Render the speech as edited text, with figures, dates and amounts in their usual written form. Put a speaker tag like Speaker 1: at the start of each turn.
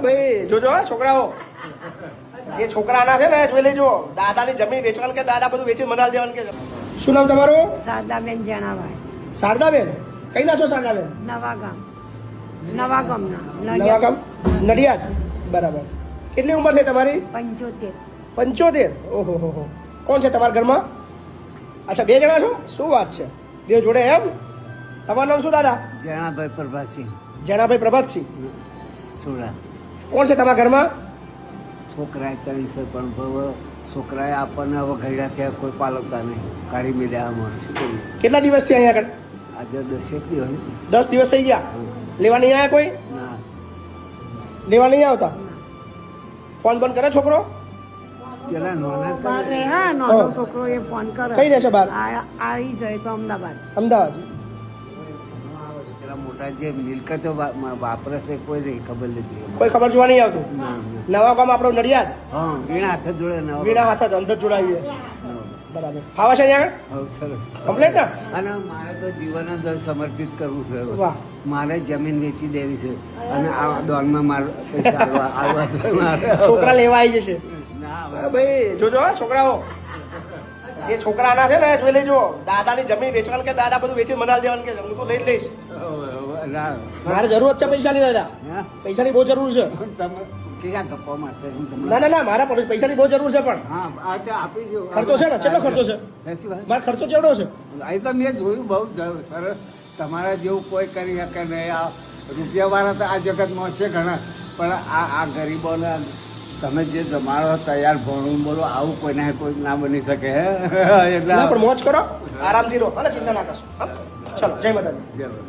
Speaker 1: ભાઈ જોજો છોકરાઓ, જે છોકરાના છે ને જોઈ લેજો. દાદાની જમીન વેચવાનું કે દાદા બધું વેચી મનાલ દેવાનું કે છે. શું નામ તમારું?
Speaker 2: શારદાબેન જણાભાઈ.
Speaker 1: શારદાબેન, કઈ ના છો શારદાબેન?
Speaker 2: નવાગામ
Speaker 1: નવાગામ નડિયાદ. બરાબર. કેટલી ઉંમર છે તમારી?
Speaker 2: 75.
Speaker 1: 75. ઓહો હો. કોણ છે તમારા ઘરમાં? અચ્છા, 2 જણા છો? શું વાત છે, 2 જોડે એમ? તમારું નામ શું દાદા?
Speaker 3: જણાભાઈ પ્રભાતસિંહ
Speaker 1: જણાભાઈ પ્રભાતસિંહ.
Speaker 3: સોડા.
Speaker 1: કોણ છે તમારા ઘરમાં?
Speaker 3: છોકરાએ 3 છે પણ છોકરાએ આપણને હવે ઘરડા થયા કોઈ પાલવતા નહીં, કાઢી મેળ્યા અમારે શું કરીએ.
Speaker 1: કેટલા દિવસથી અહીંયા આગળ?
Speaker 3: આજે 10 દિવસ.
Speaker 1: 10 દિવસ થઈ ગયા. લેવા નહીં આવ્યા કોઈ?
Speaker 3: ના,
Speaker 1: લેવા નહીં આવતા? ફોન બંધ કરે છોકરો?
Speaker 3: પેલા નાના
Speaker 2: બહાર રહે, હા, નાનો છોકરો એ ફોન કરે.
Speaker 1: કઈ રહેશે બહાર?
Speaker 2: આવી જાય તો અમદાવાદ.
Speaker 1: અમદાવાદ.
Speaker 3: પેલા મોટા જે મિલકતો વાપરે છે કોઈ નહીં ખબર નથી.
Speaker 1: કોઈ ખબર જોવા નહીં આવતું?
Speaker 3: ના,
Speaker 1: નવા ગામ આપણો નડિયાદ.
Speaker 3: હા, વીણા હાથે જોડે ને
Speaker 1: વીણા હાથે અંદર જોડાવીએ. બરાબર. ફાવે છે અહીંયા?
Speaker 3: હવે સરસ
Speaker 1: કમ્પ્લેટ ને?
Speaker 3: અને મારે તો જીવન જ સમર્પિત કરવું છે.
Speaker 1: વાહ.
Speaker 3: મારે જમીન વેચી દેવી છે અને આ દોનમાં મારે પૈસા આવવા છે મારે.
Speaker 1: છોકરા લેવા આવી જશે.
Speaker 3: ના,
Speaker 1: ભાઈ જોજો છોકરાઓ, જે છોકરાના છે ને જોઈ લેજો. દાદાની જમીન વેચવાનું કે દાદા બધું વેચી મનાલ દેવાનું કે છે. હું તો લઈ જ લઈશ. મારે જરૂરત છે પૈસાની દાદા, પૈસાની બહુ જરૂર છે.
Speaker 3: તમે ક્યાં ગપ્પા મારતા હું તમને
Speaker 1: ના, મારા પૈસાની બહુ જરૂર છે. પણ
Speaker 3: હા આ તે આપી દો.
Speaker 1: ખર્ચો છે ને? કેટલો ખર્ચો છે?
Speaker 3: શું વાત?
Speaker 1: મારો ખર્ચો ચેવડો છે?
Speaker 3: અહીં તો મેં જોયું બહુ સરસ. તમારા જેવું કોઈ કરી શકે નહીં. આ રૂપિયાવાળા તો આ જગતમાં છે ઘણા, પણ આ ગરીબોને તમે જે જમાડો તૈયાર ભણવું બોલો આવું કોઈને કોઈ ના બની શકે. હે એટલે
Speaker 1: ના, પણ મોજ કરો, આરામથી રહો અને ચિંતા ના કરશો. હા? ચલો, જય માતાજી.
Speaker 3: જરૂર.